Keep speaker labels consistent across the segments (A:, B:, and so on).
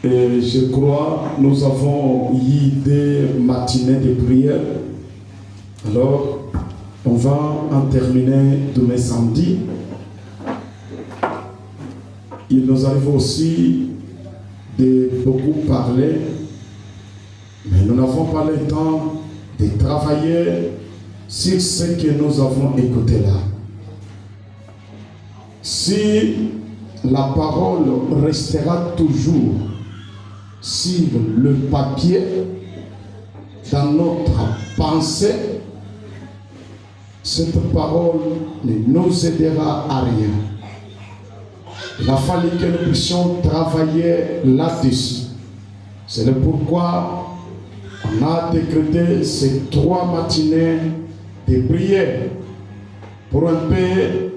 A: Et je crois nous avons eu des matinées de prière. Alors, on va en terminer demain samedi. Il nous arrive aussi de beaucoup parler, mais nous n'avons pas le temps de travailler sur ce que nous avons écouté là. Si la parole restera toujours sur le papier, dans notre pensée, cette parole ne nous aidera à rien. Il a fallu que nous puissions travailler là-dessus. C'est le pourquoi on a décrété ces 3 matinées de prière pour un peu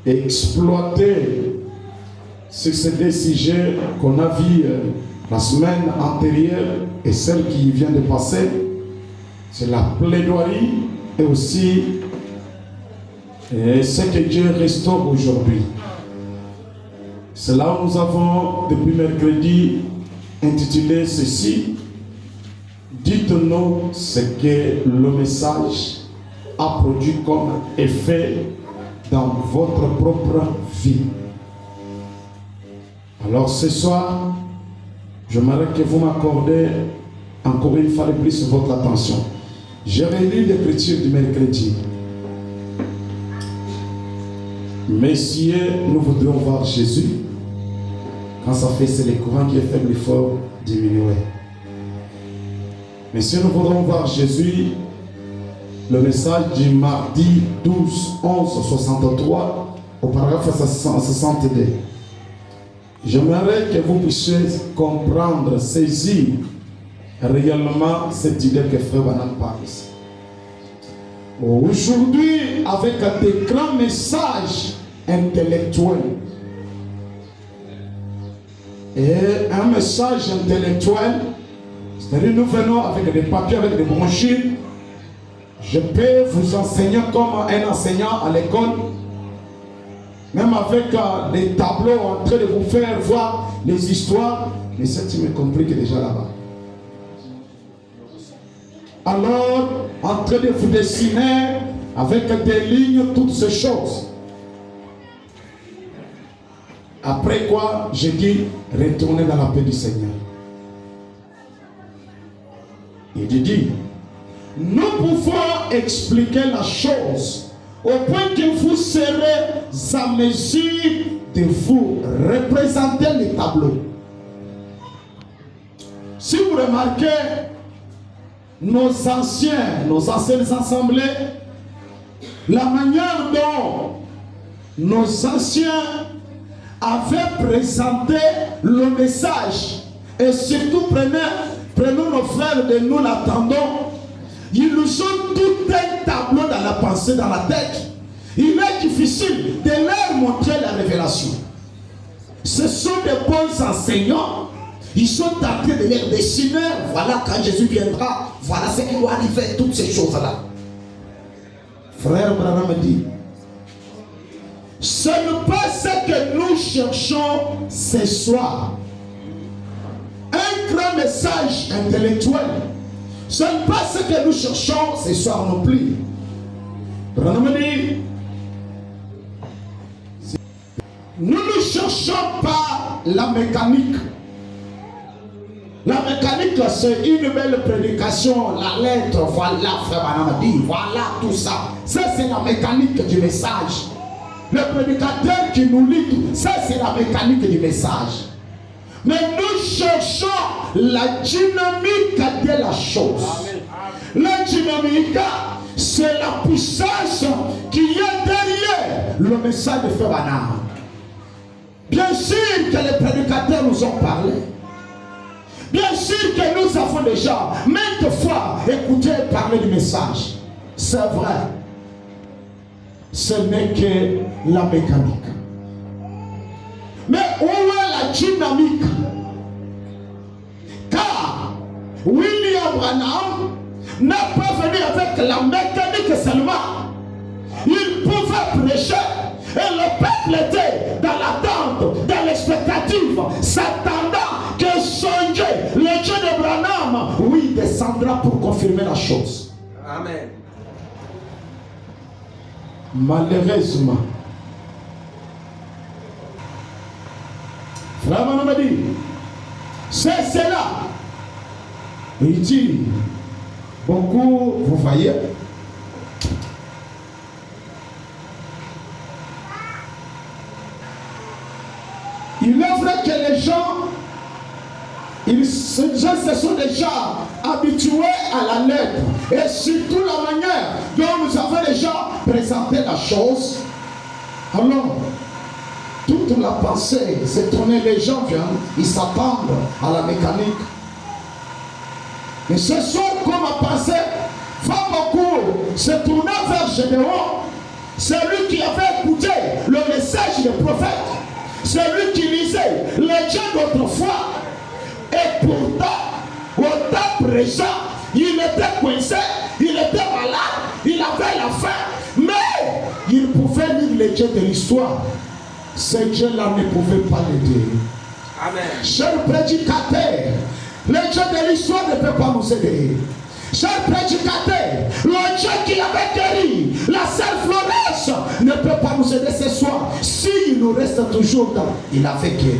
A: exploiter ces sujets qu'on a vus la semaine antérieure et celle qui vient de passer. C'est la plaidoirie et aussi ce que Dieu restaure aujourd'hui. C'est là où nous avons, depuis mercredi, intitulé ceci. Dites-nous ce que le message a produit comme effet dans votre propre vie. Alors ce soir, j'aimerais que vous m'accordez encore une fois de plus votre attention. J'ai relu l'écriture du mercredi. Messieurs, nous voudrions voir Jésus. Quand ça fait, c'est les courants qui est faible, il faut diminuer. Messieurs, nous voudrions voir Jésus. Le message du mardi 12, 11, 63 au paragraphe 62. J'aimerais que vous puissiez comprendre, saisir réellement cette idée que Frère Branham parle ici. Aujourd'hui, avec des grands messages intellectuels et un message intellectuel, c'est-à-dire nous venons avec des papiers, avec des brochures. Je peux vous enseigner comme un enseignant à l'école, même avec les tableaux en train de vous faire voir les histoires, mais ça tu me compliques déjà là-bas. Alors, en train de vous dessiner avec des lignes, toutes ces choses. Après quoi, j'ai dit, retournez dans la paix du Seigneur. Il dit, nous pouvons expliquer la chose au point que vous serez à mesure de vous représenter les tableaux. Si vous remarquez, nos anciennes assemblées, la manière dont nos anciens avaient présenté le message, et surtout prenons nos frères de nous l'attendons, ils nous ont tout un tableau dans la pensée, dans la tête. Il est difficile de leur montrer la révélation. Ce sont des bons enseignants. Ils sont en train de leur dessiner. Voilà quand Jésus viendra. Voilà ce qui doit arriver. Toutes ces choses-là. Frère Branham me dit, ce n'est pas ce que nous cherchons ce soir. Un grand message intellectuel. Ce n'est pas ce que nous cherchons ce soir non plus. Branham me dit, nous ne cherchons pas la mécanique. La mécanique, c'est une belle prédication, la lettre, voilà, frère Branham dit, voilà tout ça. Ça, c'est la mécanique du message. Le prédicateur qui nous lit tout, ça, c'est la mécanique du message. Mais nous cherchons la dynamique de la chose. La dynamique, c'est la puissance qui est derrière le message de frère Branham. Bien sûr que les prédicateurs nous ont parlé. Bien sûr que nous avons déjà maintes fois écouté parler du message. C'est vrai. Ce n'est que la mécanique. Mais où est la dynamique? Car William Branham n'a pas venu avec la mécanique seulement. Il pouvait prêcher et le peuple était dans l'attente, dans l'expectative, s'attendant que descendra pour confirmer la chose.
B: Amen.
A: Malheureusement, Frère Manamadi, c'est cela. Il dit, beaucoup, vous voyez, il est vrai que les gens, ces gens se sont déjà habitués à la lettre et surtout la manière dont nous avons déjà présenté la chose. Alors, toute la pensée s'est tournée, les gens viennent, ils s'attendent à la mécanique. Mais ce soir, comme ma pensée va beaucoup se tourner vers Gédéon, celui qui avait écouté le message du prophète, celui qui lisait les dieux d'autrefois, et pourtant, au temps présent, il était coincé, il était malade, il avait la faim, mais il pouvait lire les dieux de l'histoire. Ces dieux-là ne pouvaient pas l'aider.
B: Amen.
A: Cher prédicateur, les dieux de l'histoire ne peuvent pas nous aider. Cher prédicateur, le Dieu qui avait guéri la sœur Florence ne peut pas nous aider ce soir. S'il nous reste toujours dans, il avait guéri.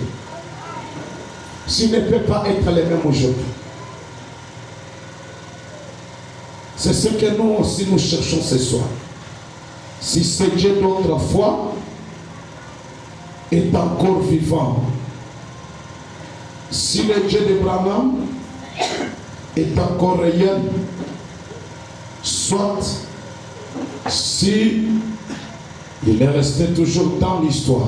A: S'il ne peut pas être le même aujourd'hui. C'est ce que nous aussi nous cherchons ce soir. Si ce Dieu d'autrefois est encore vivant, si le Dieu d'Abraham est encore réel, soit si il est resté toujours dans l'histoire.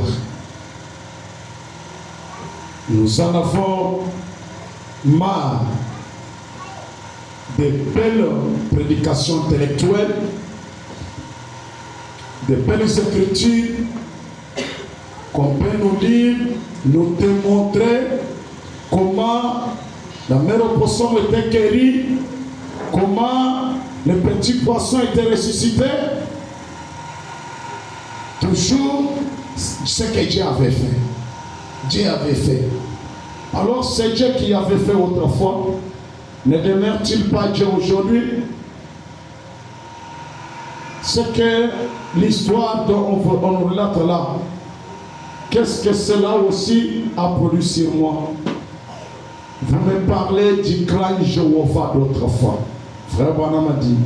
A: Nous en avons marre des belles prédications intellectuelles, des belles écritures qu'on peut nous dire, nous démontrer comment la mère au poisson était guérie, comment le petit poisson était ressuscité. Toujours ce que Dieu avait fait. Dieu avait fait. Alors c'est Dieu qui avait fait autrefois. Ne demeure-t-il pas Dieu aujourd'hui? Ce que l'histoire dont on nous relate là, qu'est-ce que cela aussi a produit sur moi? Vous me parlez du grand Jéhovah d'autrefois. Frère Branham a dit.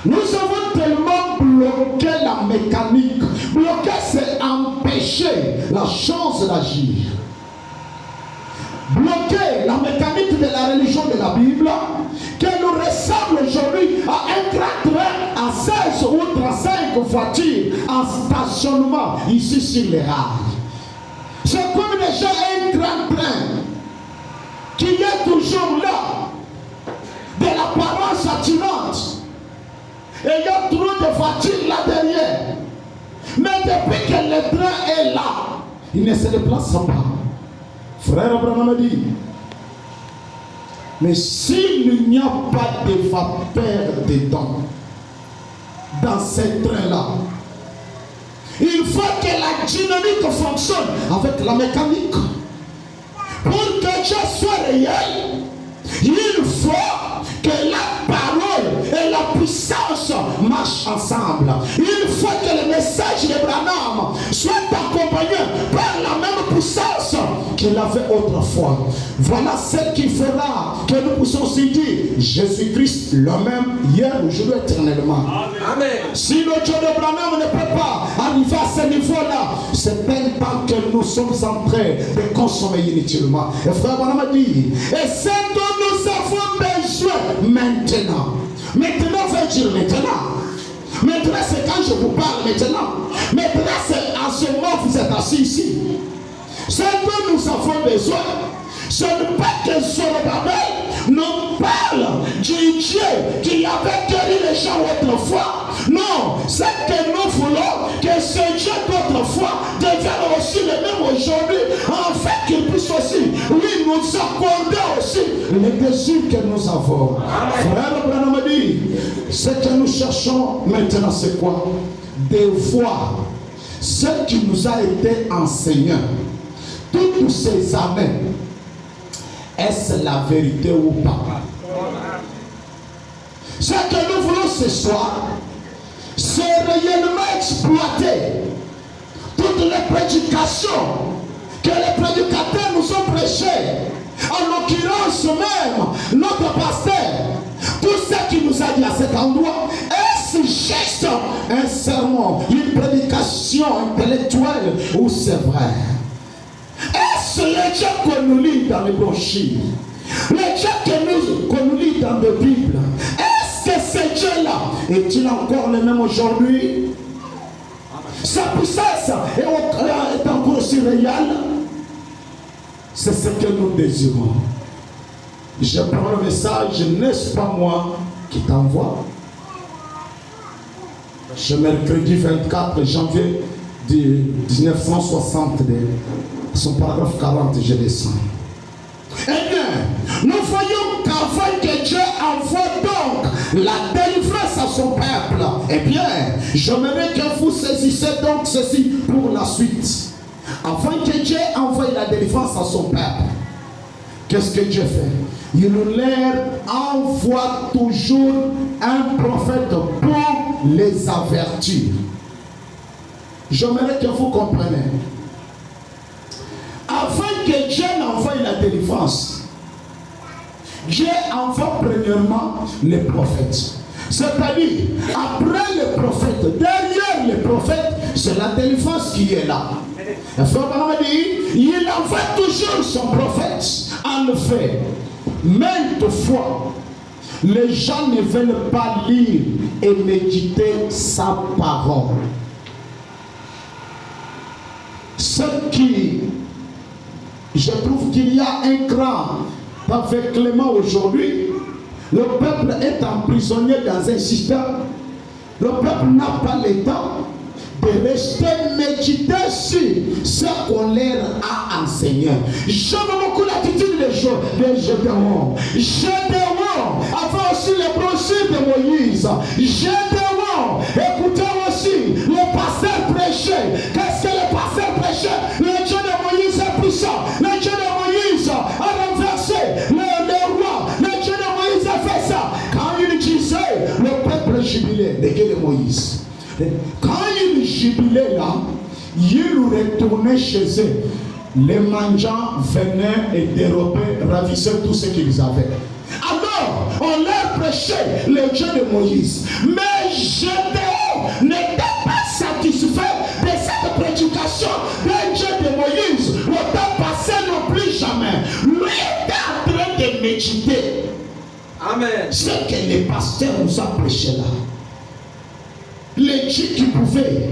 A: Nous avons tellement bloqué la mécanique. Bloquer, c'est empêcher la chance d'agir. Bloquer la mécanique de la religion de la Bible, qui nous ressemble aujourd'hui à un grand train à 16 ou 35 voitures en stationnement ici sur les rails. C'est comme déjà un grand train qui est toujours là, de l'apparence attirante. Et il y a trop de voitures là derrière. Mais depuis que le train est là, il ne se déplace pas. Frère Abraham a dit, mais s'il n'y a pas de vapeur dedans, dans ce train-là, il faut que la dynamique fonctionne avec la mécanique. Pour que Dieu soit réel, il faut que la parole et la puissance marchent ensemble. Il faut que le message de Branham soit accompagné par la même puissance qu'il avait autrefois. Voilà celle qui fera que nous puissions aussi dire Jésus-Christ le même hier, aujourd'hui, éternellement.
B: Amen.
A: Si le Dieu de Branham ne peut pas arriver à ce niveau-là, c'est même temps que nous sommes en train de consommer inutilement. Et frère Branham a dit, et c'est dont nous avons besoin maintenant. Maintenant veut dire maintenant. Maintenant c'est quand je vous parle maintenant. Maintenant c'est en ce moment vous êtes assis ici. Ce dont nous avons besoin, ce n'est pas que Zorobabel nous parle du Dieu qui avait guéri les gens autrefois. Non, c'est que nous voulons que ce Dieu d'autrefois devienne aussi le même aujourd'hui, afin qu'il puisse aussi, lui, nous accorder aussi les désirs que nous avons. Frère Branham a dit, ce que nous cherchons maintenant, c'est quoi? De voir ce qui nous a été enseigné toutes ces années. est-ce la vérité ou pas? Ce que nous voulons ce soir, c'est réellement exploiter toutes les prédications que les prédicateurs nous ont prêchées. En l'occurrence même, notre pasteur, tout ce qu'il nous a dit à cet endroit, est-ce juste un sermon, une prédication intellectuelle ou c'est vrai? Est-ce le Dieu qu'on nous lit dans les brochures, le Dieu qu'on nous lit dans la Bible, est-ce que ce Dieu-là est-il encore le même aujourd'hui? Sa puissance est encore aussi réelle? C'est ce que nous désirons. Je prends le message, n'est-ce pas moi qui t'envoie? Ce mercredi 24 janvier 1960, son paragraphe 40, je descends. Eh bien, nous voyons qu'avant que Dieu envoie donc la délivrance à son peuple, eh bien, j'aimerais que vous saisissez donc ceci pour la suite. Avant que Dieu envoie la délivrance à son peuple, qu'est-ce que Dieu fait? Il leur envoie toujours un prophète pour les avertir. J'aimerais que vous compreniez. Avant que Dieu n'envoie la délivrance, Dieu envoie premièrement les prophètes. C'est-à-dire, après les prophètes, derrière les prophètes, c'est la délivrance qui est là. Il envoie toujours son prophète. En effet, maintes fois, les gens ne veulent pas lire et méditer sa parole. Ce qui, je trouve qu'il y a un grand aveuglement aujourd'hui. Le peuple est emprisonné dans un système. Le peuple n'a pas le temps de rester méditer sur ce qu'on leur a enseigné. J'aime beaucoup l'attitude des Gédéons. Gédéon avait aussi les brochures de Moïse. Gédéon, écoutez aussi, le pasteur prêchait. Qu'est-ce que le pasteur prêchait? Le Dieu de Moïse est puissant. Le Dieu de Moïse a renversé le roi. Le Dieu de Moïse a fait ça. Quand il disait, le peuple jubilait. De quel est Moïse? Quand il jubilait là, il retournait chez eux. Les mendiants venaient et dérobaient, ravissaient tout ce qu'ils avaient. Alors, on leur prêchait le Dieu de Moïse. Mais Gédéon n'était pas satisfait de cette prédication d'un Dieu de Moïse. Le temps passé non plus jamais. Lui était en train de méditer. Amen. Ce que les pasteurs nous ont prêché là. Les Dieu qui pouvaient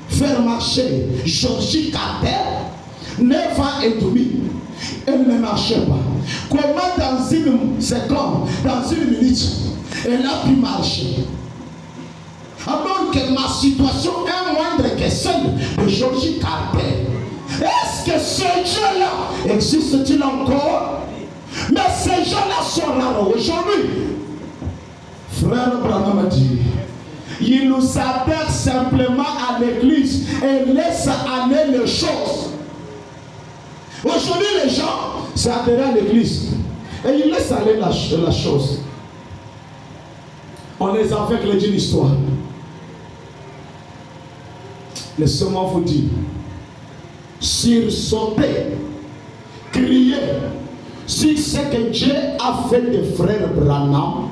A: faire marcher Georgie Carter, 9 ans et demi, elle ne marchait pas. Comment dans une seconde, dans une minute, elle a pu marcher? Alors que ma situation est moindre que celle de Georgie Carter. Est-ce que ce Dieu-là existe-t-il encore? Mais ces gens-là sont rares aujourd'hui. Frère Branham a dit, il nous adhère simplement à l'église et laisse aller les choses. Aujourd'hui, les gens s'adhèrent à l'église et ils laissent aller la chose. On les aveugle d'une histoire. Laissez-moi vous dire, sursauter, crier, si ce que Dieu a fait de frère Branham,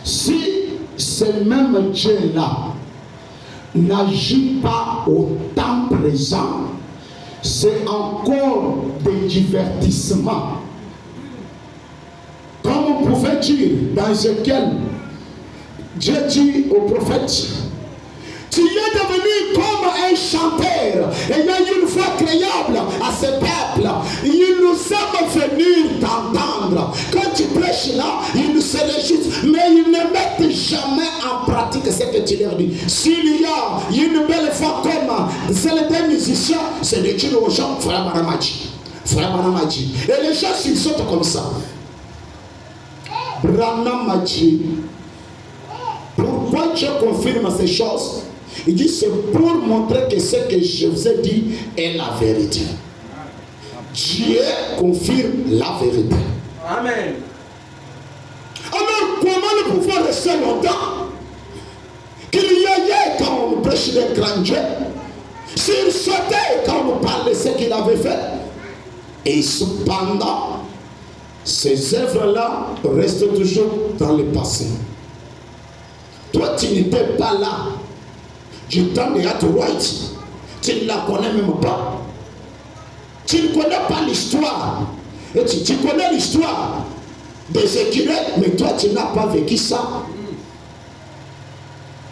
A: si ce même Dieu-là n'agit pas au temps présent, c'est encore des divertissements. Comme on pouvait dire dans Ézéchiel, Dieu dit au prophète, tu es devenu comme un chanteur ayant une voix créable à ce peuple. Il nous aime venir t'entendre. Quand tu prêches là, ils se réjouissent, mais ils ne mettent jamais en pratique ce que tu leur dis. S'il y a une belle voix comme celle des musiciens, c'est de dire aux gens, frère Maramaji. Frère Maramaji. Et les gens s'ils sautent comme ça. Branham m'a dit, pourquoi Dieu confirme ces choses? Il dit, c'est pour montrer que ce que je vous ai dit est la vérité. Dieu confirme la vérité.
B: Amen.
A: Alors, comment nous pouvons rester longtemps qu'il y ait quand on nous prêche des grands dieux, s'il sautait quand on nous parle de ce qu'il avait fait, et cependant, ces œuvres-là restent toujours dans le passé. Toi, tu n'étais pas là du temps de Hat White. Tu ne la connais même pas. Tu ne connais pas l'histoire. Et tu connais l'histoire des écureuils, mais toi, tu n'as pas vécu ça.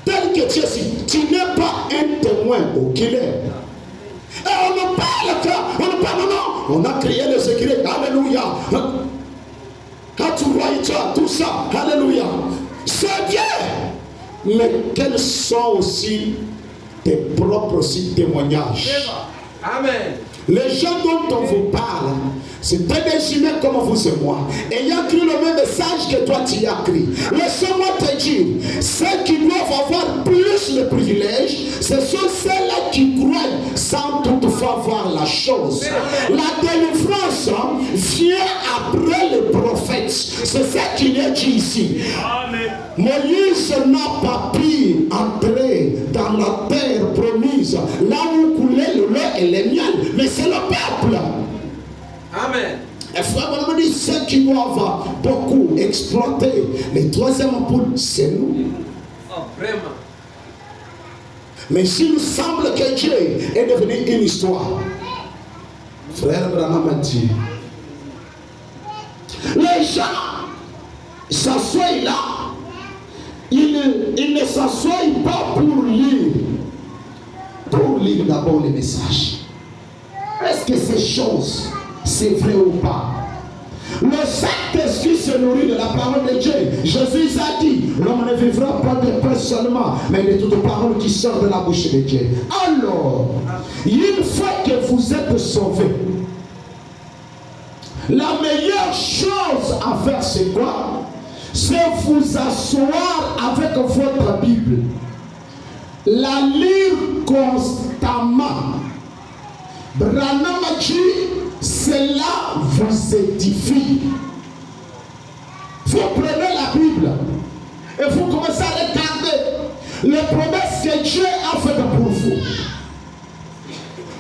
A: Tel que tu es ici, tu n'es pas un témoin oculaire. Et on ne parle on ne parle, non, on a créé les écureuils, alléluia. Quand tu vois tout ça, alléluia, c'est bien. Mais quels sont aussi tes propres aussi témoignages?
B: Amen.
A: Les gens dont on vous parle, c'était des humains comme vous et moi, ayant cru le même message que toi tu as cru. Laisse-moi te dire, ceux qui doivent avoir plus de privilèges, ce sont ceux-là qui croient sans toutefois voir la chose. La délivrance vient après le prophète. C'est ça qu'il est dit ici. Amen. Moïse n'a pas pu entrer dans la terre promise, là où coulait le lait et le miel, mais c'est le peuple.
B: Amen.
A: Et frère, on me dit, ceux qui doivent beaucoup exploiter les troisième poules, c'est nous.
B: Oh, vraiment.
A: Mais s'il semble que Dieu est devenu une histoire, frère Branham a dit, les gens s'assoient là, ils ne s'assoient pas pour lire d'abord les messages. Est-ce que ces choses, c'est vrai ou pas? Le Saint-Esprit se nourrit de la parole de Dieu. Jésus a dit, l'homme ne vivra pas de pain seulement, mais de toute parole qui sort de la bouche de Dieu. Alors, une fois que vous êtes sauvés, la meilleure chose à faire, c'est quoi? C'est vous asseoir avec votre Bible, la lire constamment. Branham a dit, cela vous édifie. Vous prenez la Bible et vous commencez à regarder les promesses que Dieu a faites pour vous.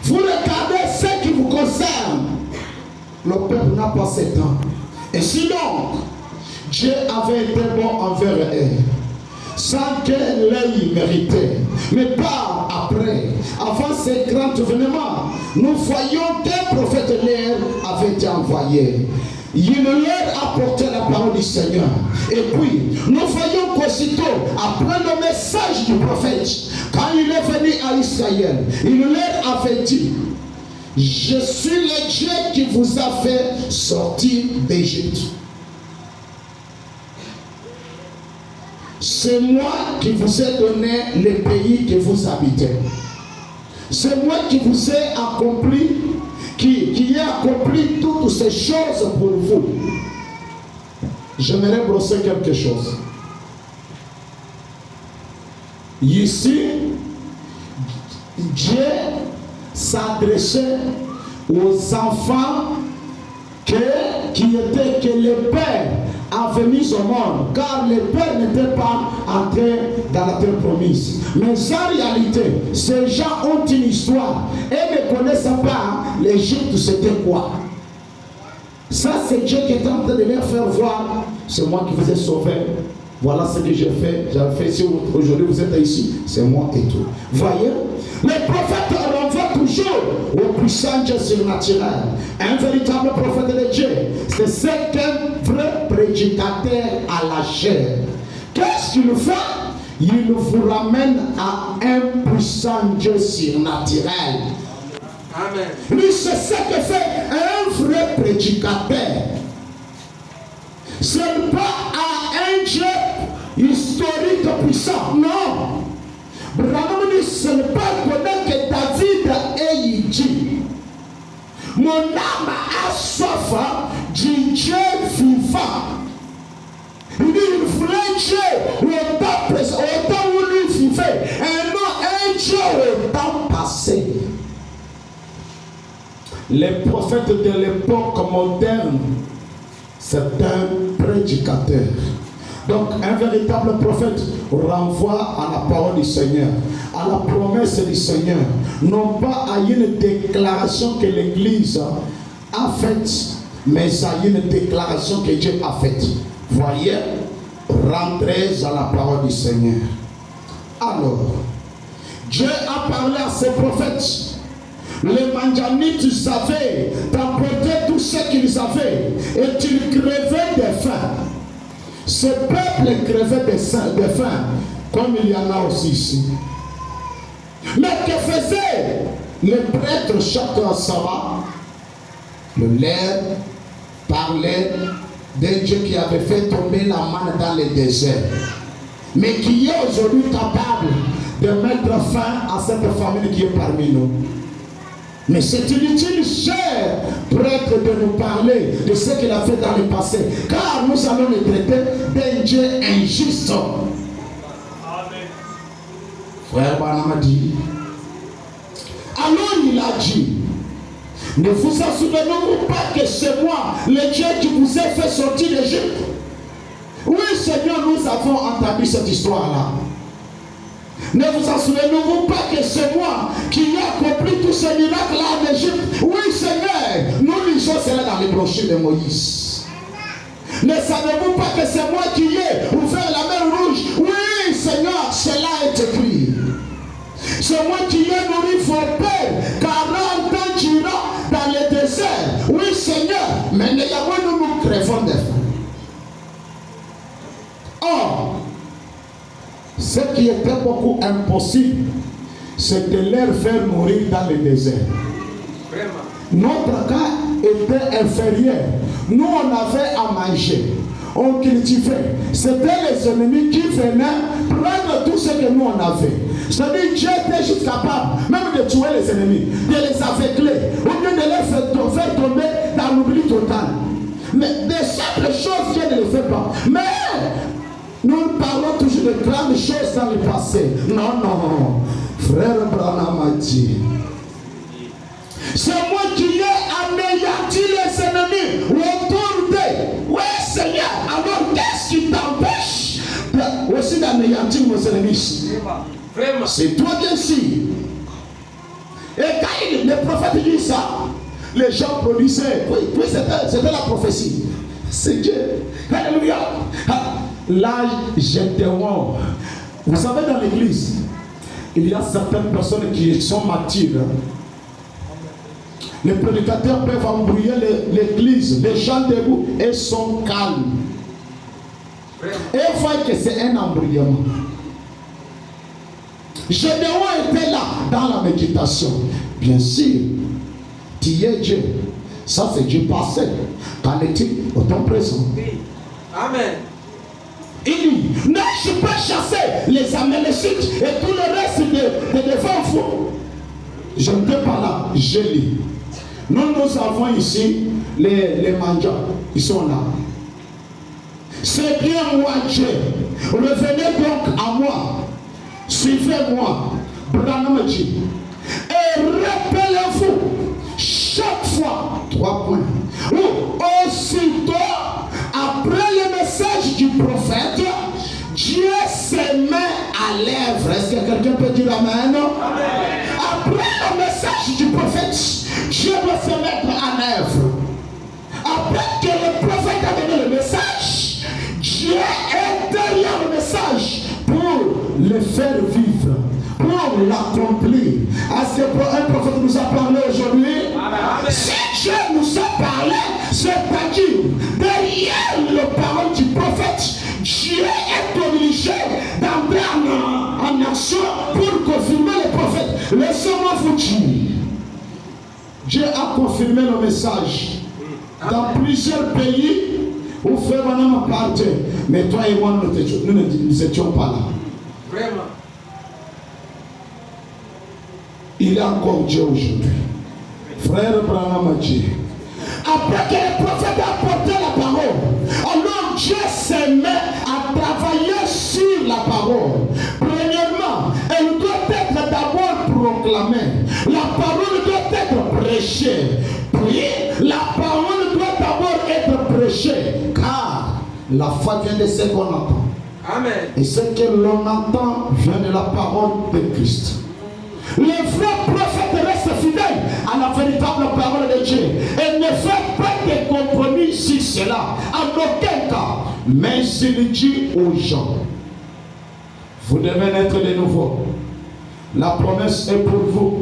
A: Vous regardez ce qui vous concerne. Le peuple n'a pas ce temps. Et sinon, Dieu avait été bon envers eux, sans qu'elle l'ait mérité. Mais pas après, avant ces grands événements, nous voyons qu'un prophète leur avait été envoyé. Il leur apportait la parole du Seigneur. Et puis, nous voyons qu'aussitôt, après le message du prophète, quand il est venu à Israël, il leur avait dit, je suis le Dieu qui vous a fait sortir d'Égypte. C'est moi qui vous ai donné le pays que vous habitez. C'est moi qui vous ai accompli, qui ai accompli toutes ces choses pour vous. J'aimerais brosser quelque chose. Ici, Dieu s'adressait aux enfants qui étaient que le Père avait mis au monde, car le Père n'était pas entré dans la terre promise. Mais en réalité, ces gens ont une histoire et ne connaissent pas l'Égypte, c'était quoi. Ça, c'est Dieu qui est en train de leur faire voir, c'est moi qui vous ai sauvé. Voilà ce que j'ai fait. J'avais fait ici, aujourd'hui vous êtes ici, c'est moi et tout. Voyez, les prophètes renvoient toujours au puissant Dieu surnaturel. Un véritable prophète de Dieu, c'est qu'un vrai prédicateur à la chair. Qu'est-ce qu'il fait? Il vous ramène à un puissant Dieu surnaturel.
B: Amen.
A: Lui, c'est ce que fait un vrai prédicateur. Ce n'est pas à un Dieu historique puissant, non. Branham dit, ce n'est pas pendant que David ait dit, mon âme a soif du Dieu vivant. Il dit, il voulait Dieu au temps où lui vivait, et non un Dieu au temps passé. Les prophètes de l'époque moderne, c'est un prédicateur. Donc un véritable prophète renvoie à la parole du Seigneur, à la promesse du Seigneur, non pas à une déclaration que l'Église a faite, mais à une déclaration que Dieu a faite. Voyez, rentrez à la parole du Seigneur. Alors, Dieu a parlé à ses prophètes. Les Mandianites savaient d'apporter tout ce qu'ils avaient et ils crevaient de faim. Ce peuple crevait de faim, comme il y en a aussi ici. Mais que faisaient les prêtres chaque sabbat? Le lait parlait d'un Dieu qui avait fait tomber la manne dans le désert, mais qui est aujourd'hui capable de mettre fin à cette famine qui est parmi nous. Mais c'est inutile, cher prêtre, de nous parler de ce qu'il a fait dans le passé, car nous allons le traiter d'un Dieu injuste. Amen. Frère Branham a dit, alors il a dit, ne vous en souvenez-vous pas que c'est moi, le Dieu qui vous a fait sortir d'Égypte? Oui, Seigneur, nous avons entendu cette histoire-là. Ne vous en souvenez-vous pas que c'est moi qui ai accompli tous ces miracles-là en Égypte? Oui, Seigneur, nous lisons cela dans les brochures de Moïse. Ne savez-vous pas que c'est moi qui ai ouvert la mer Rouge? Oui, Seigneur, cela est écrit. C'est moi qui ai nourri vos pères 40 ans durant dans le désert. Oui, Seigneur, mais nous crevons de faim. Or, ce qui était beaucoup impossible, c'est de les faire mourir dans le désert. Notre cas était inférieur. Nous, on avait à manger. On cultivait. C'était les ennemis qui venaient prendre tout ce que nous, on avait. C'est-à-dire, Dieu était juste capable même de tuer les ennemis, de les aveugler, ou bien de les faire tomber dans l'oubli total. Mais des simples choses, Dieu ne les fait pas. Mais nous parlons toujours de grandes choses dans le passé. Non, non. Frère Branham a dit, c'est moi qui ai anéanti les ennemis autour d'eux. Oui, Seigneur. Alors, qu'est-ce qui t'empêche aussi d'anéantir nos ennemis? C'est toi bien sûr. Et quand le prophète dit ça, les gens produisaient. Oui, c'était la prophétie. C'est Dieu. Alléluia. Là, j'interromps. Vous savez, dans l'église, il y a certaines personnes qui sont matures. Les prédicateurs peuvent embrouiller l'église. Les gens debout et sont calmes. Et voient que c'est un embrouillement. Gédéon était là dans la méditation. Bien sûr, tu es Dieu. Ça, c'est Dieu passé. Qu'en est-il au temps présent?
B: Amen.
A: Il dit, n'ai-je pas chassé les Amalécites et tout le reste de devant vous? Je n'étais pas là, je lis. Nous avons ici les mandiants. Ils sont là. C'est bien moi, Dieu. Revenez donc à moi. Suivez-moi. Branham dit. Et rappelez-vous, chaque fois, 3 points. Ou aussitôt, après le message du prophète, Dieu se met à l'œuvre. Est-ce que quelqu'un peut dire amen? Amen. Après le message du prophète, Dieu doit se mettre en œuvre. Après que le prophète a donné le message, Dieu est derrière le message pour le faire vivre, pour l'accomplir. Est-ce qu'un prophète nous a parlé aujourd'hui? Si Dieu nous a parlé, c'est-à-dire derrière la parole du prophète, Dieu est obligé d'entrer en action pour confirmer le prophète. Laissez-moi vous dire, Dieu a confirmé le message dans plusieurs pays où Frère Branham appartient. Mais toi et moi, nous n'étions pas là.
B: Vraiment.
A: Il est encore Dieu aujourd'hui. Frère Branham a dit, après que le prophète a apporté la parole, alors Dieu se met à travailler sur la parole. Premièrement, elle doit être d'abord proclamée. La parole doit être prêchée. Puis, la parole doit d'abord être prêchée, car la foi vient de ce qu'on entend.
B: Amen.
A: Et ce que l'on entend vient de la parole de Christ. Les vrais prophètes restent fidèles à la véritable parole de Dieu et ne font pas de compromis sur cela, en aucun cas. Mais il dit aux gens, vous devez naître de nouveau. La promesse est pour vous,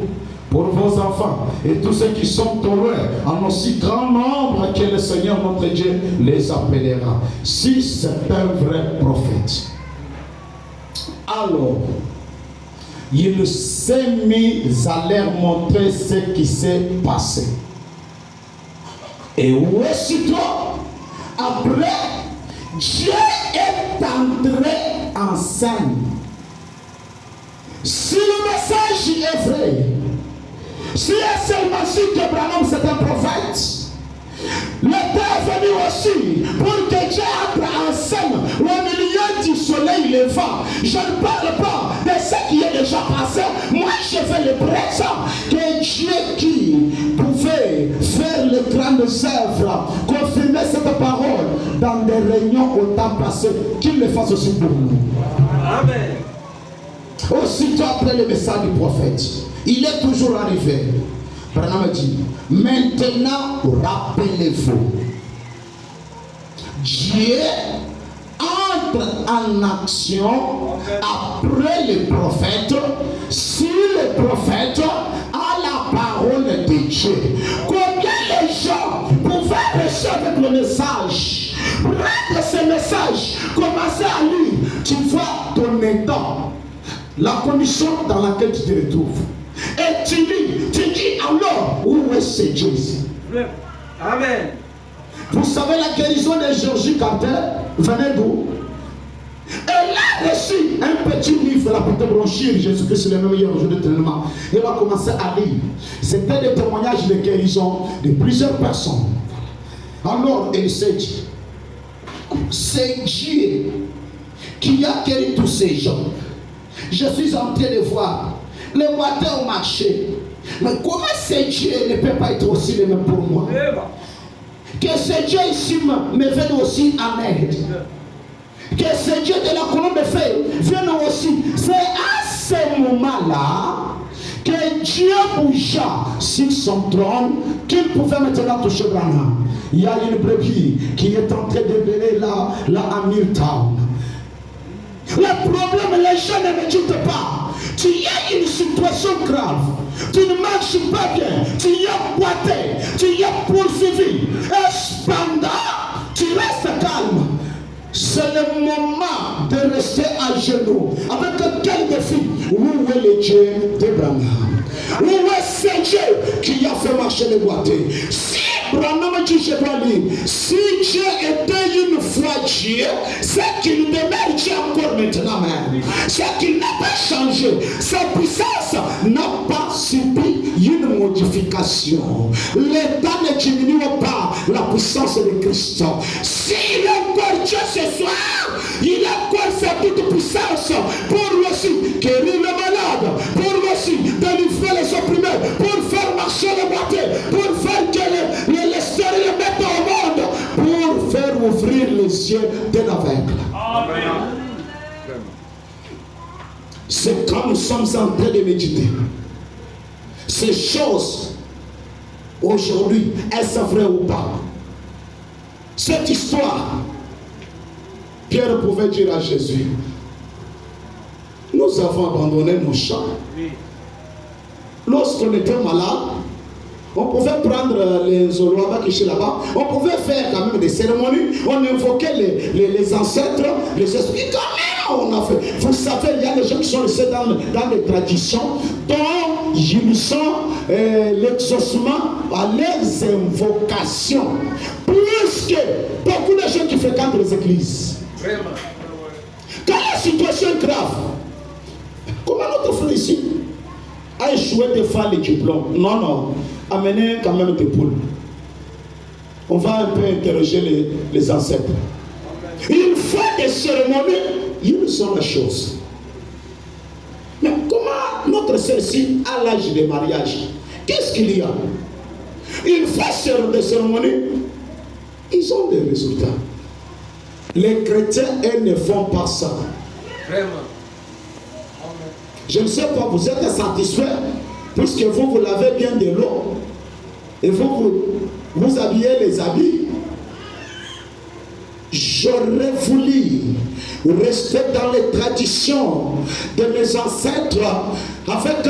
A: pour vos enfants et tous ceux qui sont au loin, en aussi grand nombre que le Seigneur notre Dieu les appellera. Si c'est un vrai prophète, alors il s'est mis à leur montrer ce qui s'est passé. Et aussitôt, après, Dieu est entré en scène. Si le message est vrai, si seulement si que Branham c'est un prophète, le temps est venu aussi pour que Dieu entre en scène au milieu du soleil levant. Je ne parle pas de ce qui est déjà passé. Moi, je fais le présent que Dieu qui pouvait faire les grandes œuvres, confirmer cette parole dans des réunions au temps passé, qu'il le fasse aussi pour nous.
B: Amen.
A: Aussitôt après le message du prophète, il est toujours arrivé. Branham dit, maintenant rappelez-vous, Dieu entre en action après les prophètes si le prophète a la parole de Dieu. Combien les gens pouvaient recevoir le message, prendre ce message, commencer à lire, tu vois ton état, la condition dans laquelle tu te retrouves. Et tu dis alors, où est ce Dieu?
B: Amen.
A: Vous savez, la guérison de Georgie Carter venait d'où? Elle a reçu un petit livre, la petite brochure, Jésus-Christ est le meilleur jour de tellement. Elle a commencé à lire. C'était des témoignages de guérison de plusieurs personnes. Alors, elle s'est dit, c'est Dieu qui a guéri tous ces gens. Je suis en train de voir les water au marché. Mais comment ce Dieu ne peut pas être aussi le même pour moi? Que ce Dieu ici me vienne aussi en aide. Que ce Dieu de la colonne de feu vienne aussi. C'est à ce moment-là que Dieu bougea sur son trône qu'il pouvait maintenant toucher Branham. Il y a une brebis qui est en train de venir là à Milltown. Le problème, les gens ne méditent pas. Tu as une situation grave. Tu ne marches pas bien. Tu es boité. Tu es poursuivi. Et cependant, tu restes calme. C'est le moment de rester à genoux. Avec quel défi? Où est le Dieu d'Abraham? Où est ce Dieu qui a fait marcher les boités? Si Branham dit, je dois lire, si Dieu était une fois Dieu, c'est qu'il demeure Dieu encore maintenant même. C'est qu'il n'a pas changé. Sa puissance n'a pas subi une modification. L'état ne diminue pas la puissance de Christ. S'il est encore Dieu ce soir, il a encore sa toute puissance pour lui aussi guérir les malades, pour lui aussi délivrer les opprimés, pour faire marcher les boités, pour faire que les stériles mettent au monde, pour faire ouvrir les yeux d'un aveugle. C'est quand nous sommes en train de méditer. Ces choses, aujourd'hui, est-ce vrai ou pas? Cette histoire, Pierre pouvait dire à Jésus, nous avons abandonné nos champs. Lorsqu'on était malade, on pouvait prendre les Oloaba qui sont là-bas, on pouvait faire quand même des cérémonies, on invoquait les ancêtres, les esprits, quand même on a fait. Vous savez, il y a des gens qui sont restés dans des traditions dont ils sont l'exaucement à leurs invocations, plus que beaucoup de gens qui fréquentent les églises.
B: Vraiment.
A: Quand la situation est grave, comment notre frère ici a échoué de faire les diplômes? Non, amenez quand même des poules. On va un peu interroger les ancêtres. Une fois des cérémonies, ils sont la chose. Mais comment notre sœur-ci, à l'âge de mariage, qu'est-ce qu'il y a? Ils font des cérémonies, ils ont des résultats. Les chrétiens, elles ne font pas ça.
B: Vraiment.
A: Je ne sais pas, vous êtes satisfait puisque vous lavez bien de l'eau et vous habillez les habits. J'aurais voulu rester dans les traditions de mes ancêtres avec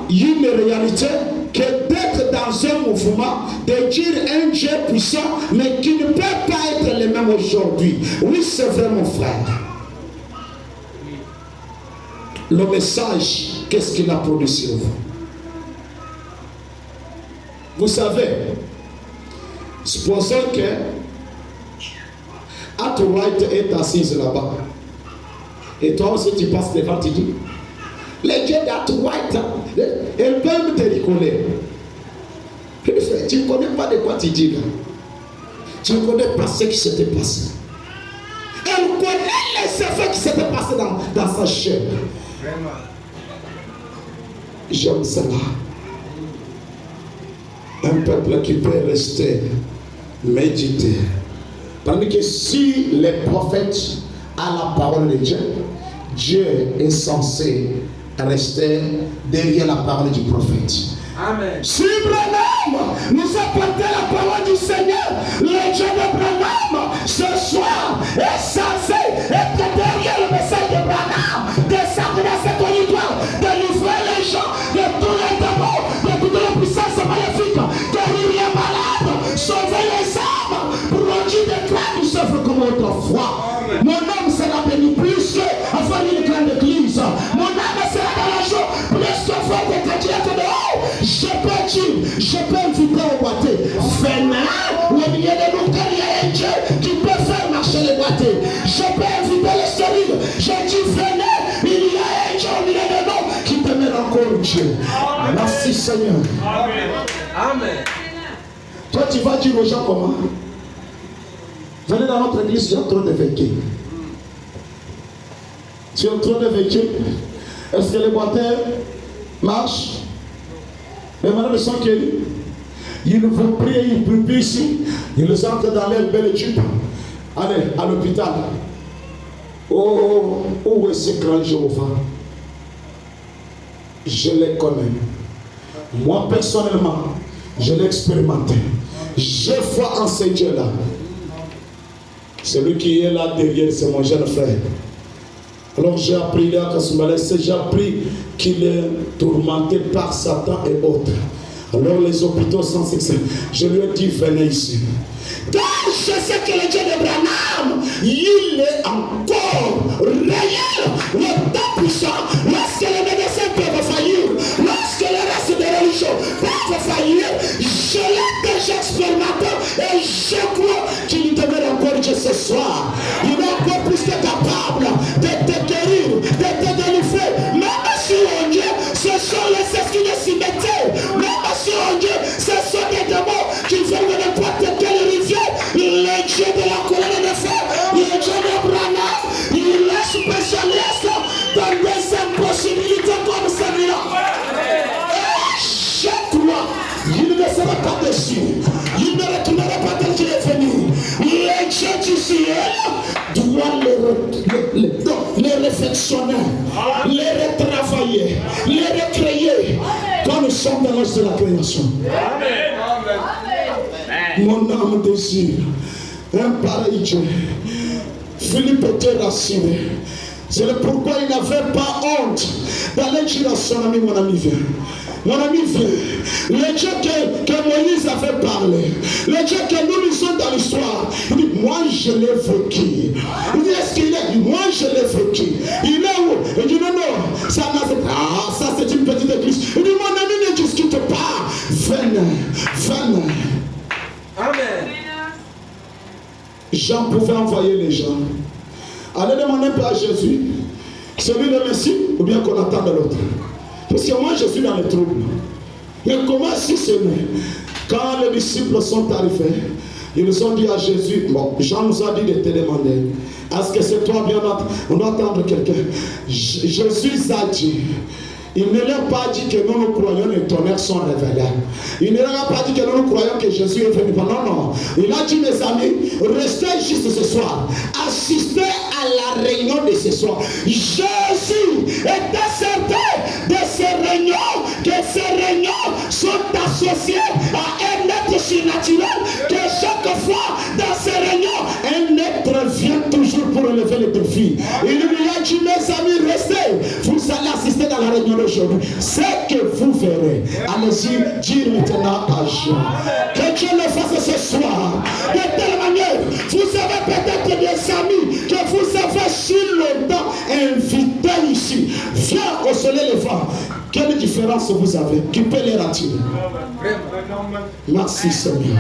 A: une réalité que d'être dans un mouvement, de dire un Dieu puissant, mais qui ne peut pas être le même aujourd'hui. Oui, c'est vrai, mon frère. Le message, qu'est-ce qu'il a produit sur vous? Vous savez, supposons que At White est assise là-bas. Et toi aussi tu passes devant, tu dis, les dieux d'At White, elles peuvent te rigoler. Tu ne connais pas de quoi tu dis là. Tu ne connais pas ce qui s'était passé. Elle connaît les effets qui s'étaient passés dans sa chair. J'aime cela. Un peuple qui peut rester méditer. Tandis que si les prophètes ont la parole de Dieu, Dieu est censé rester derrière la parole du prophète.
B: Amen.
A: Si Branham nous a porté la parole du Seigneur, le Dieu de Branham, ce soir, est censé être derrière le message de Branham, descendre dans cet auditoire, délivrer les gens de tous les démons, de toutes les puissances maléfiques, guérir les malades, sauver les âmes, produire des crânes, s'offre comme autrefois. Mon âme sera béni plus afin d'une grande église. Mon âme sera dans la joie plus que faire des chrétiens que dehors. Je peux dire, je peux inviter au boîtier. Venez, au milieu de nous, car il y a un Dieu qui peut faire marcher les boîtiers. Je peux inviter les stériles. Je dis, venez, il y a un Dieu au milieu de nous qui peut mettre encore Dieu. Merci Seigneur.
B: Amen. Amen.
A: Toi, tu vas dire aux gens comment? Venez dans notre église, j'ai en train de vécu. Tu es en train de vécu. Est-ce que les boîtiers marchent? Mais maintenant, ils sont guéris. Ils vous prient, ils publient ici. Ils entrent dans leur belle étude. Allez, à l'hôpital. Oh, où est ce grand Jéhovah? Je les connais. Moi, personnellement, je l'ai expérimenté. Je vois en ce Dieu-là. Celui qui est là derrière, c'est mon jeune frère. Alors j'ai appris là, j'ai appris qu'il est tourmenté par Satan et autres. Alors les hôpitaux sont succès. Je lui ai dit, venez ici. Car je sais que le Dieu de Branham, il est encore réel, le temps puissant. Lorsque les médecins peuvent faillir, lorsque le reste des religions peuvent faillir, je l'ai déjà expérimenté et je crois qu'il demeure encore Dieu ce soir. Il est encore plus que capable de te guérir, de te délivrer. Même si on Dieu, ce sont les esprits de cimetière. Même si on Dieu, ce sont des démons qui viennent de n'importe quelle rivière. Le Dieu de la colonne de feu, le Dieu de Branham, il est spécialiste dans des impossibilités comme celle-là. Et je crois, il ne sera pas déçu. Il ne retournera pas tel qu'il est venu. Le Dieu du ciel doit les réflexionner, les retravailler, les recréer quand nous sommes dans l'âge de la création.
B: Amen.
A: Mon âme désire un pareil Dieu. Philippe était rassuré. C'est pourquoi il n'avait pas honte d'aller dire à son ami, mon ami viens. Mon ami viens. Le Dieu que Moïse avait parlé, le Dieu que nous lisons dans l'histoire, il dit, moi je l'ai vécu. Il dit, est-ce qu'il est? Moi je l'ai vécu. Il est où? Il dit, non, non, ça c'est une petite église. Il dit, mon ami ne discute pas. Venez, venez.
B: Amen.
A: Jean pouvait envoyer les gens. Allez demander un peu à Jésus, celui le Messie, ou bien qu'on attend de l'autre. Parce que moi je suis dans les troubles. Mais comment si c'est nous? Quand les disciples sont arrivés, ils ont dit à Jésus, bon, Jean nous a dit de te demander, est-ce que c'est toi bien? On doit attendre quelqu'un. Jésus a dit, Il ne leur a pas dit que nous croyons les tonnerres sont révélés. Il ne leur a pas dit que nous croyons que Jésus est venu. Non, non. Il a dit, mes amis, restez juste ce soir. Assistez à la réunion de ce soir. Jésus était certain de ces réunions, que ces réunions sont associées à un être surnaturel, que chaque fois dans ces réunions, un être vient toujours pour relever le défi. Il lui a dit, mes amis, restez. Vous allez assister dans la réunion aujourd'hui. C'est que vous verrez. Allez-y, dire maintenant à Jean. Que Dieu le fasse ce soir. De telle manière, vous avez peut-être des amis que vous avez si longtemps invités ici. Viens au soleil levant. Quelle différence vous avez? Qui peut les attirer? Merci Seigneur.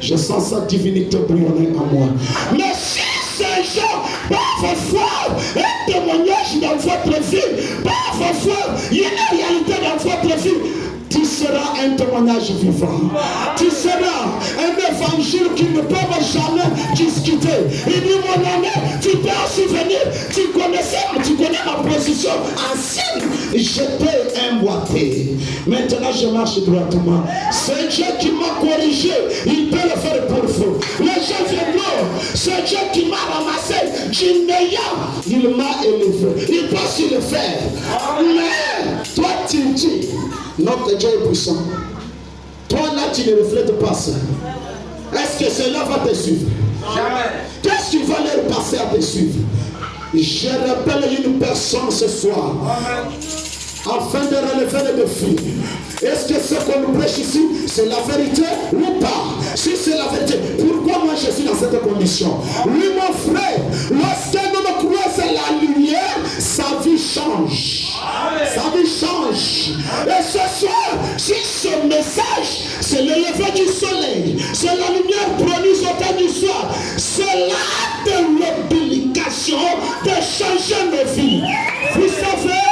A: Je sens sa divinité bouillonner en moi. Mais si ces gens parfois un témoignage dans votre vie, parfois il y a une réalité dans votre vie, tu seras un témoignage vivant. Tu seras un évangile qui ne peut jamais discuter. Il dit, mon ami, tu peux en souvenir. Tu connais ma position ancienne. J'étais emboîté. Maintenant, je marche droitement. C'est Dieu qui m'a corrigé. Il peut le faire pour vous. Les gens viendront. C'est Dieu qui m'a ramassé du néant. Il m'a élevé. Il peut aussi le faire. Mais toi, tu dis, notre Dieu est puissant. Toi là, tu ne reflètes pas ça. Est-ce que cela va te suivre? Jamais. Qu'est-ce qui va leur passer à te suivre? Je rappelle une personne ce soir. Amen. Afin de relever le défi. Est-ce que ce qu'on nous prêche ici, c'est la vérité ou pas? Si c'est la vérité, pourquoi moi je suis dans cette condition? Lui, mon frère, lorsqu'un homme croit c'est la lumière, sa vie change. Sa vie change. Et ce soir, si ce message, c'est le lever du soleil, c'est la lumière promise au temps du soir, c'est l'acte de l'obligation de changer nos vies. Vous savez,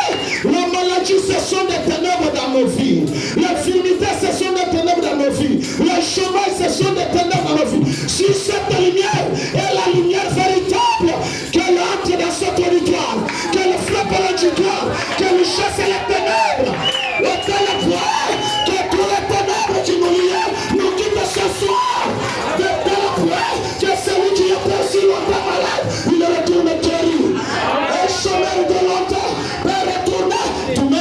A: la maladie, ce sont des ténèbres dans nos vies. L'infirmité, ce sont des ténèbres dans nos vies. Le chômage, ce sont des ténèbres dans nos vies. Si cette lumière est la lumière véritable, qu'elle entre dans ce territoire, qu'elle frappe du cœur, qu'elle chasse les ténèbres, et qu'elle voit que tous les ténèbres du milieu nous quittent ce soir. De telle voie que celui qui était aussi longtemps malade, il retourne guéri. Et chômeur de longtemps peut retourner. Tout le monde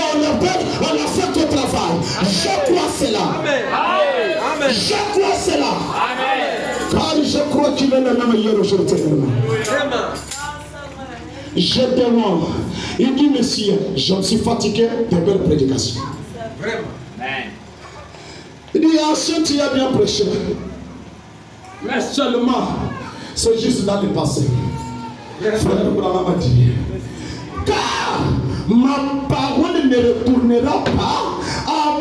A: on a fait au travail. Je crois cela. Amen. Je crois cela. Amen. Car je crois qu'il est le même hier aujourd'hui. Je demande. Il dit, monsieur, je me suis fatigué de belles prédications. Il dit, ancien, tu as bien prêché. Mais seulement, c'est juste dans le passé. Frère Branham a dit, car ma parole ne retournera pas à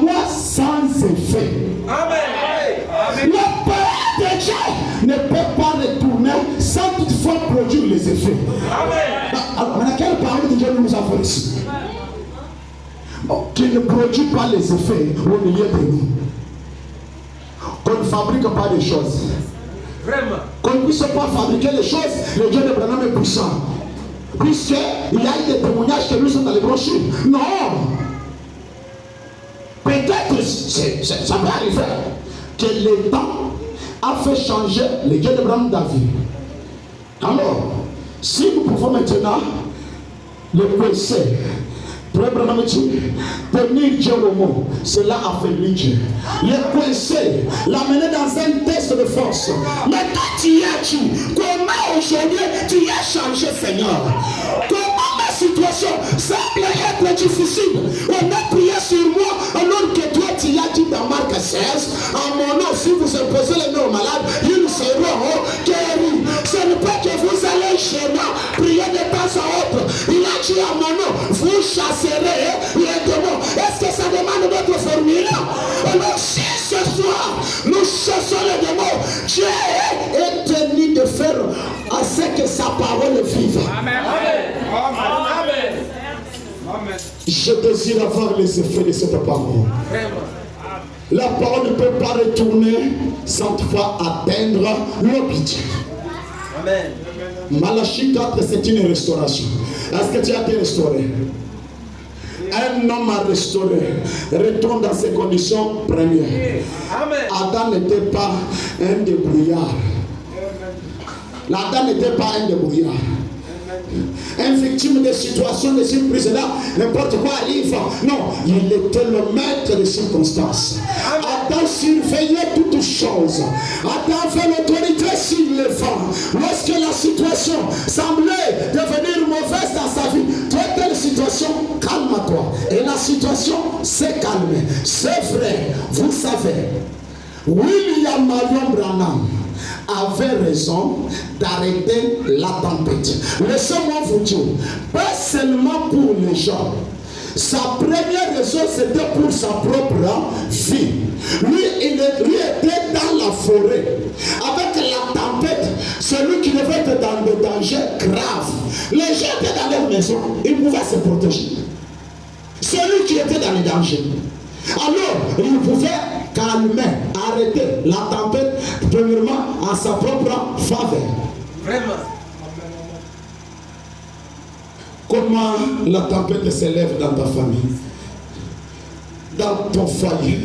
A: moi sans effet. Amen. La parole de Dieu ne peut pas retourner sans toutefois produire les effets. Amen. Mais quelle parole de Dieu nous avons ici? Qui ne produit pas les effets au milieu de nous. Qu'on ne fabrique pas des choses. Vraiment. Qu'on ne puisse pas fabriquer les choses, le Dieu de Branham est puissant. Puisqu'il y a eu des témoignages que nous sommes dans les brochures. Non. Peut-être, ça peut arriver, que le temps a fait changer le Dieu de Branham David. Alors, si nous pouvons maintenant le penser, tenir Dieu au mot, cela affaiblit Dieu. Le coincer, l'amener dans un test de force. Mais toi tu as dit, comment aujourd'hui tu as changé, Seigneur? Comment ma situation semble être difficile? On a prié sur moi alors que toi tu as dit dans Marc 16, en mon nom, si vous imposez les mains aux malades, ils seront guéris. Ce n'est pas que vous allez chez moi prier de temps à autre. Il a dit à mon nom, vous chasserez les démons. Est-ce que ça demande notre formule? Alors si ce soir nous chassons les démons, Dieu est tenu de faire à ce que sa parole vive. Amen. Amen. Amen. Je désire avoir les effets de cette parole. La parole ne peut pas retourner sans toutefois atteindre l'objectif. Amen. Malachie 4, c'est une restauration. Est-ce que tu as été restauré? un homme a restauré, retourne dans ses conditions premières. Adam n'était pas un débrouillard. Adam n'était pas un débrouillard. Un victime de situations, de surprises là, n'importe quoi arrive. Non, il était le maître des circonstances. Adam surveillait toutes choses. Adam avait l'autorité sur les femmes. Lorsque la situation semblait devenir mauvaise dans sa vie, telle situation, calme-toi. Et la situation s'est calmée. C'est vrai, vous savez, William Marion Branham avait raison d'arrêter la tempête. Laissez-moi vous dire, pas seulement pour les gens. Sa première raison, c'était pour sa propre vie. Lui était dans la forêt. Avec la tempête, celui qui devait être dans des dangers graves. Les gens étaient dans leur maison, ils pouvaient se protéger. Celui qui était dans les dangers. Alors, il pouvait calmer, arrêter la tempête, premièrement, à sa propre faveur.
B: Vraiment.
A: Comment la tempête s'élève dans ta famille, dans ton foyer.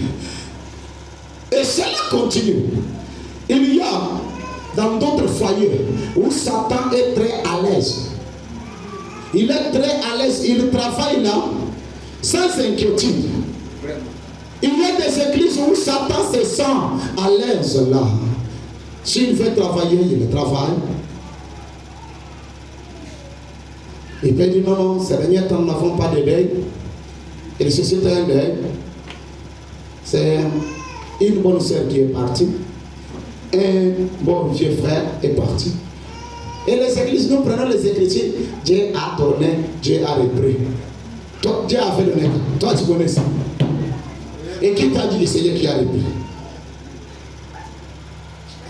A: Et cela continue. Il y a dans d'autres foyers où Satan est très à l'aise. Il est très à l'aise, il travaille là, sans inquiétude. Il y a des églises où Satan se sent à l'aise là. S'il veut travailler, il travaille. Il peut dire non, ces derniers temps, nous n'avons pas de deuil. Il suscite un deuil. C'est une bonne sœur qui est partie. Un bon vieux frère est parti. Et les églises, nous prenons les écritures. Dieu a donné, Dieu a repris. Toi, Dieu a fait donner. Toi, tu connais ça. Et qui t'a dit le Seigneur qui a repris?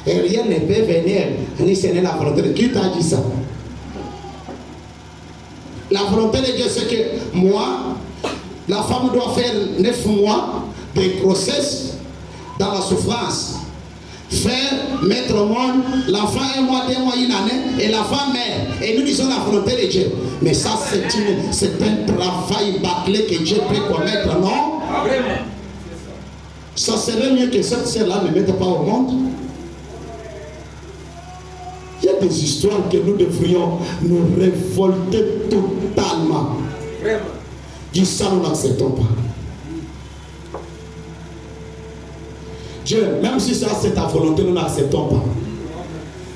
A: Et rien ne peut venir, ni c'est la volonté de Dieu. Qui t'a dit ça? La volonté de Dieu, c'est que moi, la femme doit faire 9 mois de grossesse dans la souffrance. Faire, mettre au monde, l'enfant 1 mois, 2 mois, 1 année, et la femme meurt. Et nous disons la volonté de Dieu. Mais ça, c'est un travail bâclé que Dieu peut commettre, non? Ça serait mieux que cette sœur-là ne mette pas au monde. Il y a des histoires que nous devrions nous révolter totalement. Dis ça, nous n'acceptons pas. Dieu, même si ça c'est ta volonté, nous n'acceptons pas.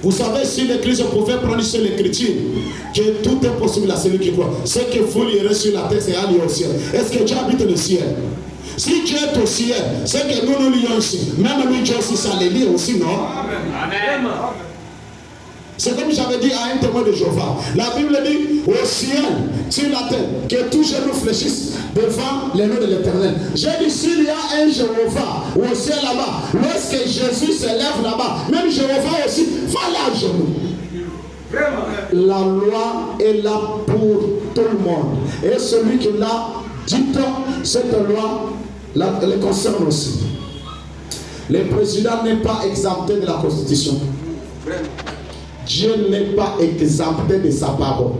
A: Vous savez, si l'Église pouvait prendre sur l'Écriture, que tout est possible à celui qui croit. Ce que vous lirez sur la terre, c'est à lire au ciel. Est-ce que Dieu habite le ciel? Si Dieu est au ciel, c'est que nous nous lions ici. Même lui, Dieu aussi, ça les lit aussi, non? Amen. C'est comme j'avais dit à un témoin de Jéhovah. La Bible dit au ciel, sur la terre, que tous genou fléchissent devant les noms de l'Éternel. J'ai dit, s'il y a un Jéhovah au ciel là-bas, lorsque Jésus se lève là-bas, même Jéhovah aussi, va là à genoux. La loi est là pour tout le monde. Et celui qui l'a dit, cette loi le concerne aussi. Le président n'est pas exempté de la Constitution. Dieu n'est pas exempté de sa parole.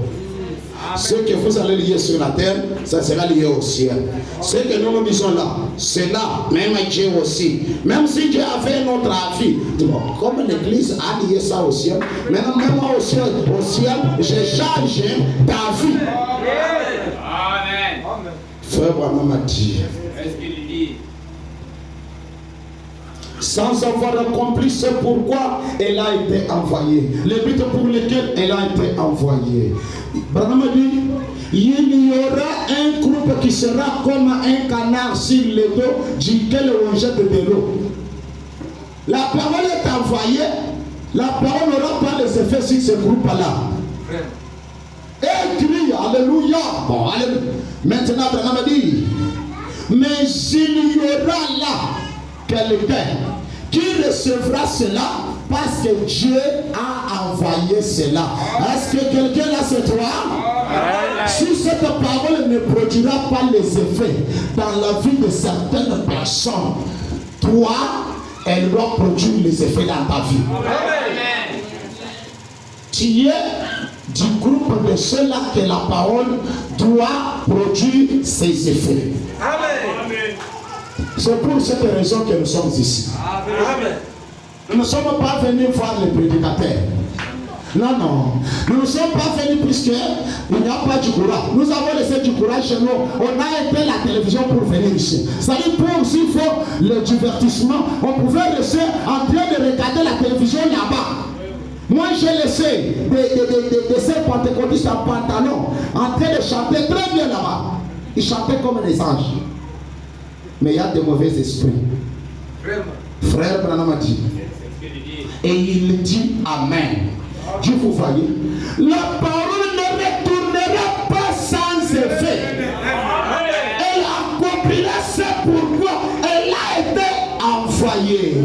A: Ce que vous allez lier sur la terre, ça sera lié au ciel. Ce que nous nous disons là, c'est là, même Dieu aussi. Même si Dieu avait notre avis, comme l'Église a lié ça au ciel, maintenant même moi au ciel, j'ai changé d'avis. Amen. Frère Branham a dit, sans avoir accompli ce pourquoi elle a été envoyée. Le but pour lequel elle a été envoyée. Branham dit, il y aura un groupe qui sera comme un canard sur le dos duquel on jette de l'eau. La parole est envoyée, la parole n'aura pas les effets sur ce groupe-là. Et crie, alléluia. Bon, alléluia. Maintenant, Branham dit, mais il y aura là quelqu'un qui recevra cela parce que Dieu a envoyé cela. Est-ce que quelqu'un là c'est toi? Si cette parole ne produira pas les effets dans la vie de certaines personnes, toi, elle doit produire les effets dans ta vie. Tu es du groupe de ceux-là que la parole doit produit ses effets.
B: Amen.
A: C'est pour cette raison que nous sommes ici.
B: Amen.
A: Nous ne sommes pas venus voir les prédicateurs. Non, non. Nous ne sommes pas venus puisqu'il n'y a pas du courage. Nous avons laissé du courage chez nous. On a éteint la télévision pour venir ici. C'est-à-dire pour s'il faut le divertissement, on pouvait rester en train de regarder la télévision là-bas. Moi, j'ai laissé des sœurs pentecôtistes en pantalon en train de chanter très bien là-bas. Ils chantaient comme des anges. Mais il y a de mauvais esprits. Frère Branham a dit. Et il dit Amen. Dieu, vous voyez, la parole ne retournera pas sans effet. Elle accomplira ce pourquoi elle a été envoyée.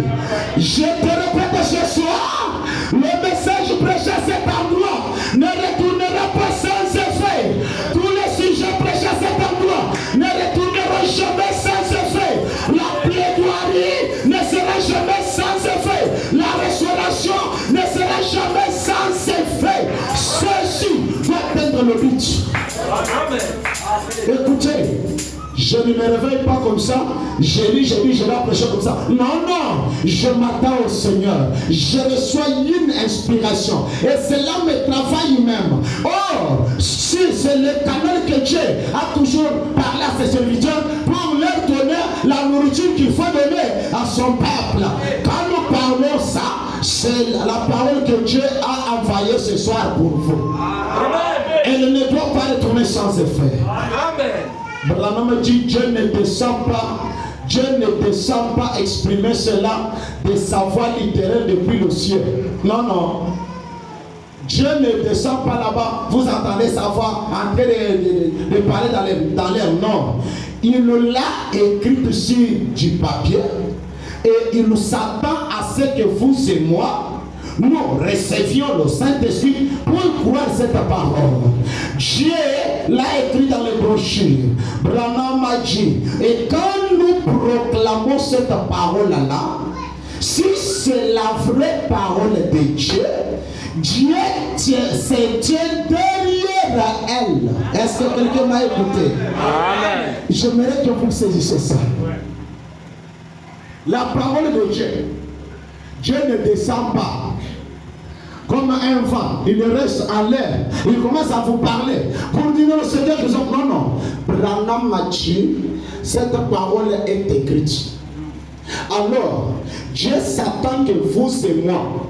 A: Je te répète ce soir, le message prêché à cet endroit ne retournera pas sans effet. Tous les sujets prêchés à cet endroit ne retourneront jamais sans effet. La plaidoirie ne sera jamais sans effet. La restauration ne sera jamais sans effet. Ceci doit atteindre le but. Écoutez, je ne me réveille pas comme ça. Je lis, je vais prêcher comme ça. Non, non, je m'attends au Seigneur. Je reçois une inspiration. Et cela me travaille même. Or, si c'est le canal que Dieu a toujours parlé à ses serviteurs pour leur donner la nourriture qu'il faut donner à son peuple. Quand nous parlons ça, c'est la parole que Dieu a envoyée ce soir pour vous. Elle ne doit pas retourner sans effet.
B: Amen.
A: Branham dit Dieu ne descend pas exprimer cela de sa voix littérale depuis le ciel. Non, non. Dieu ne descend pas là-bas. Vous entendez sa voix en train de parler dans l'air. Non. Il l'a écrit sur du papier et il nous s'attend à ce que vous et moi nous recevions le Saint-Esprit pour croire cette parole. Dieu l'a écrit dans les brochures. Branham a dit, et quand nous proclamons cette parole-là, si c'est la vraie parole de Dieu, Dieu se tient derrière elle. Est-ce que quelqu'un m'a écouté?
B: Amen.
A: J'aimerais que vous saisissiez ça. La parole de Dieu, Dieu ne descend pas comme un vent, il reste en l'air, il commence à vous parler pour dire au Seigneur que non, non. Branham m'a dit, cette parole est écrite. Alors, Dieu s'attend que vous et moi,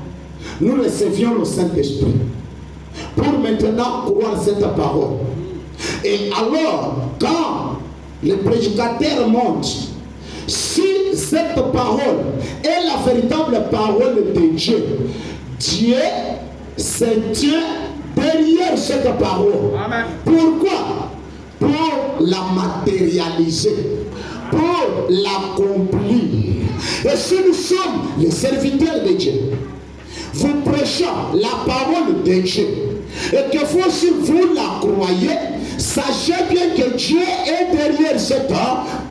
A: nous recevions le Saint-Esprit pour maintenant croire cette parole. Et alors, quand le prédicateur monte, si cette parole est la véritable parole de Dieu, Dieu se tient derrière cette parole. Amen. Pourquoi? Pour la matérialiser, pour l'accomplir. Et si nous sommes les serviteurs de Dieu, vous prêchez la parole de Dieu, et que vous, si vous la croyez, sachez bien que Dieu est derrière cette parole.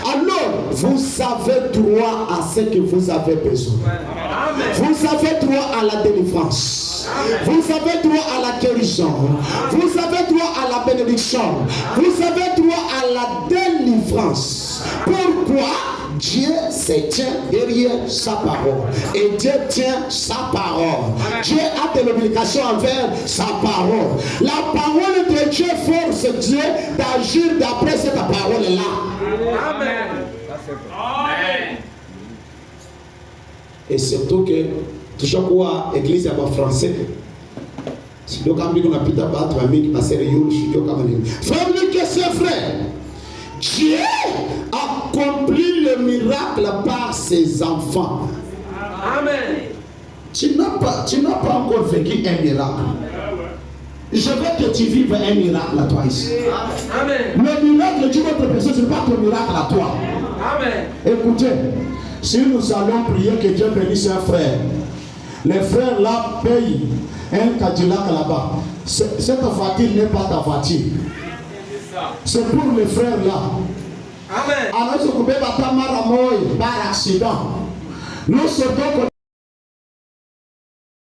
A: Alors, vous avez droit à ce que vous avez besoin. Amen. Vous avez droit à la délivrance. Amen. Vous avez droit à la guérison. Vous avez droit à la bénédiction. Vous avez droit à la délivrance. Pourquoi? Dieu se tient derrière sa parole. Et Dieu tient sa parole. Dieu a de l'obligation envers sa parole. La parole de Dieu force Dieu d'agir d'après cette parole-là. Amen. Amen. Et surtout que toujours quoi église à français. Si donc on a pu t'abattre avec passer le jour, je suis donc comme frère, que c'est frère. Dieu accomplit le miracle par ses enfants. Amen. Tu n'as pas encore vécu un miracle. Je veux que tu vives un miracle à toi ici. Amen. Le miracle de votre personne, ce n'est pas ton miracle à toi. Amen. Écoutez, si nous allons prier que Dieu bénisse un frère, les frères là payent un Cadillac là-bas. Cette voiture n'est pas ta voiture. C'est pour les frères là. Amen. Alors, je ne peux pas par accident. Nous sortons